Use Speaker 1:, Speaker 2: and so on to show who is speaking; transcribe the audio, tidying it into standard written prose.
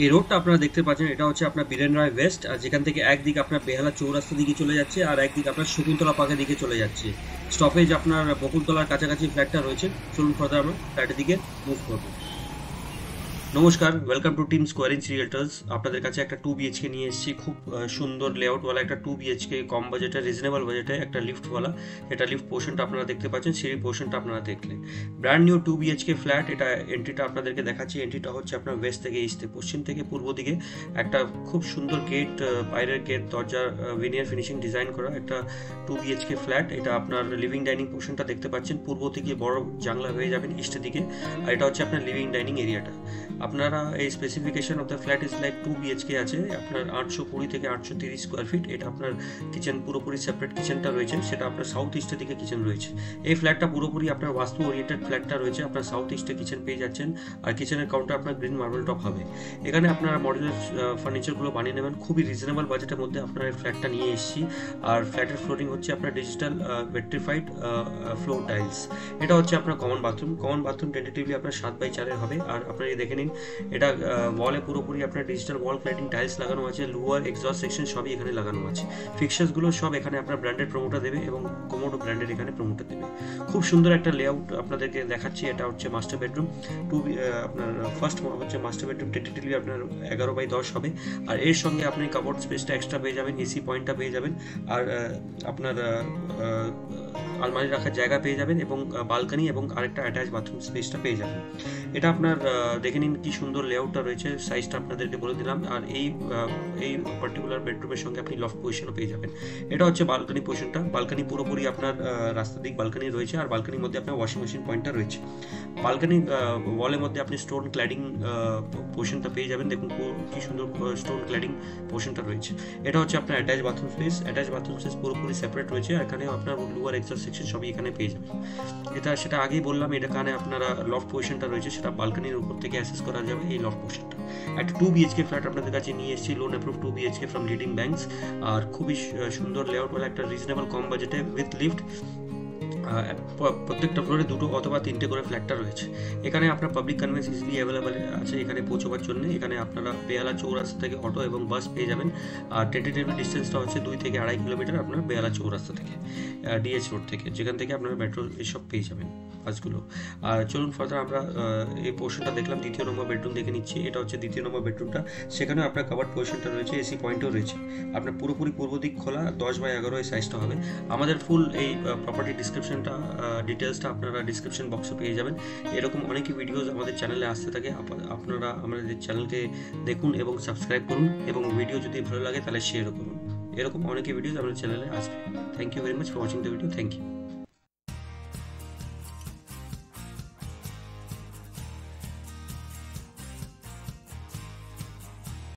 Speaker 1: এই রোডটা আপনারা দেখতে পাচ্ছেন, এটা হচ্ছে আপনার বীরেন রায় ওয়েস্ট, আর যেখান থেকে একদিক আপনার বেহালা চৌরাস্তা দিকে চলে যাচ্ছে আর একদিক আপনার শকুন্তলা পার্কের দিকে চলে যাচ্ছে। স্টপেজ আপনার বকুলতলার কাছাকাছি ফ্ল্যাটটা রয়েছে। চলুন ফার্দার আমরা ফ্ল্যাটের দিকে মুভ করবো। নমস্কার, ওয়েলকাম টু টিম স্কোয়ারিং রিয়েলটার্স। আপনাদের কাছে একটা 2 বিএইচকে নিয়ে এসেছি। খুব সুন্দর লেআউটওয়ালা একটা 2 বিএইচকে, কম বাজেটে, রিজনেবল বাজেটে একটা লিফটওয়ালা। এটা লিফট পোর্শনটা আপনারা দেখতে পাচ্ছেন, সিঁড়ি পোর্শনটা আপনারা দেখলে ব্র্যান্ড নিউ 2 বিএইচকে ফ্ল্যাট। এটা এন্ট্রিটা আপনাদেরকে দেখাচ্ছি। এন্ট্রিটা হচ্ছে আপনার ওয়েস্ট থেকে ইস্টে, পশ্চিম থেকে পূর্ব দিকে একটা খুব সুন্দর গেট, বাইরের গেট, দরজা ভিনিয়ার ফিনিশিং ডিজাইন করা একটা 2 বিএইচকে ফ্ল্যাট। এটা আপনার লিভিং ডাইনিং পোর্শনটা দেখতে পাচ্ছেন, পূর্ব থেকে বড় জানলা হয়ে যাবেন ইস্টের দিকে, আর এটা হচ্ছে আপনার লিভিং ডাইনিং এরিয়াটা। আপনারা এই specification of the flat is like 2 BHK আছে, আপনার 820 থেকে 830 স্কোয়ার ফিট। এটা আপনার কিচেন পুরোপুরি সেপারেট কিচেনটা রয়েছে, সেটা আপনার সাউথ ইস্টের দিকে কিচেন রয়েছে। এই ফ্ল্যাটটা পুরোপুরি আপনার বাস্তু ওরিয়েন্টেড ফ্ল্যাটটা রয়েছে। আপনার সাউথ ইস্টে কিচেন পেয়ে যাচ্ছেন, আর কিচেনের কাউন্টার আপনার গ্রিন মার্বেল টপ হবে। এখানে আপনারা মডেলের ফার্নিচারগুলো বানিয়ে নেবেন খুবই রিজনেবল বাজেটের মধ্যে। আপনার এই ফ্ল্যাটটা নিয়ে এসেছি, আর ফ্ল্যাটের ফ্লোরিং হচ্ছে আপনার ডিজিটাল ভেট্রিফাইড ফ্লোর টাইলস। এটা হচ্ছে আপনার কমন বাথরুম টেন্টেটিভলি আপনার 7x4 হবে। আর আপনারা দেখে নিন, এটা ওয়ালে পুরোপুরি আপনার ডিজিটাল ওয়াল ক্ল্যাডিং টাইলস লাগানো আছে, লোয়ার এক্সস্ট সেকশন সবই এখানে লাগানো আছে। ফিক্সার্স গুলো সব এখানে আপনার ব্র্যান্ডেড প্রমোটার দেবে এবং কোমোডো ব্র্যান্ডের এখানে প্রমোটার দেবে। খুব সুন্দর একটা লেআউট আপনাদেরকে দেখাচ্ছি। এটা হচ্ছে মাস্টার বেডরুম। আপনার ফার্স্ট হচ্ছে মাস্টার বেডরুম, টেন্টেটিভলি আপনার 11x10 হবে। আর এর সঙ্গে আপনি কাপড় স্পেসটা এক্সট্রা পেয়ে যাবেন, এসি পয়েন্টটা পেয়ে যাবেন, আর আপনার আলমারি রাখার জায়গা পেয়ে যাবেন, এবং বালকানি এবং আরেকটা অ্যাটাচ বাথরুম স্পেসটা পেয়ে যাবেন। এটা আপনার দেখে নিন কি সুন্দর লেআউটটা রয়েছে, সাইজটা আপনাদেরকে বলে দিলাম। আর এই পার্টিকুলার বেডরুমের সঙ্গে আপনি লফট পজিশনও পেয়ে যাবেন। এটা হচ্ছে বালকানি পজিশনটা। বালকানি পুরোপুরি আপনার রাস্তার দিক বালকানি রয়েছে, আর বালকানির মধ্যে আপনার ওয়াশিং মেশিন পয়েন্টটা রয়েছে। বালকানি ওয়ালের মধ্যে আপনি স্টোন ক্ল্যাডিং পোর্শনটা পেয়ে যাবেন। দেখুন কি সুন্দর স্টোন ক্ল্যাডিং পোর্শনটা রয়েছে। এটা হচ্ছে আপনার অ্যাটাচ বাথরুম স্পেস পুরোপুরি সেপারেট রয়েছে। এখানে আপনার লোয়ার এক্সস্ট সেকশন সবই এখানে পেয়ে যাবেন। সেটা আগেই বললাম, এখানে আপনারা লফট পজিশনটা রয়েছে, সেটা বালকানির উপর থেকে অ্যাসেস করা যাবে এই লফট পোর্শনটা। একটা 2 বিএইচকে ফ্ল্যাট আপনাদের কাছে নিয়ে এসেছি, loan approve 2 BHK from leading banks. আর খুবই সুন্দর লেআউট বলে একটা রিজনেবল কম বাজেটে উইথ লিফট। প্রত্যেকটা ফ্লোরে 2 অথবা 3টে করে ফ্ল্যাটটা রয়েছে। এখানে আপনার পাবলিক কনভেন্স ইজিলি অ্যাভেলেবেল আছে এখানে পৌঁছবার জন্য। এখানে আপনারা বেহালা চৌরাস্তা থেকে অটো এবং বাস পেয়ে যাবেন। আর টেন্টেটিভ ডিস্টেন্সটা হচ্ছে 2 থেকে 2.5 কিলোমিটার আপনার বেহালা চৌরাস্তা থেকে, ডিএচ রোড থেকে, যেখান থেকে আপনারা মেট্রো এসব পেয়ে যাবেন বাসগুলো। আর চলুন ফার্দার আমরা এই পোর্শনটা দেখলাম। দ্বিতীয় নম্বর বেডরুম দেখে নিচ্ছি। এটা হচ্ছে দ্বিতীয় নম্বর বেডরুমটা। সেখানেও আপনার কাভার্ড পজিশনটা রয়েছে, এসি পয়েন্টও রয়েছে। আপনার পুরোপুরি পূর্ব দিক খোলা, 10x11 এই সাইজটা হবে। আমাদের ফুল এই প্রপার্টি ডিসক্রিপশনটা ডিটেলসটা আপনারা ডিসক্রিপশন বক্সে পেয়ে যাবেন। এরকম অনেকই ভিডিওস আমাদের চ্যানেলে আসতে থাকে। আপনারা আমাদের চ্যানেলকে দেখুন এবং সাবস্ক্রাইব করুন, এবং ভিডিও যদি ভালো লাগে তাহলে শেয়ারও করুন। এরকম অনেকই ভিডিওস আমাদের চ্যানেলে আসবে। Thank you very much for watching the video. Thank you.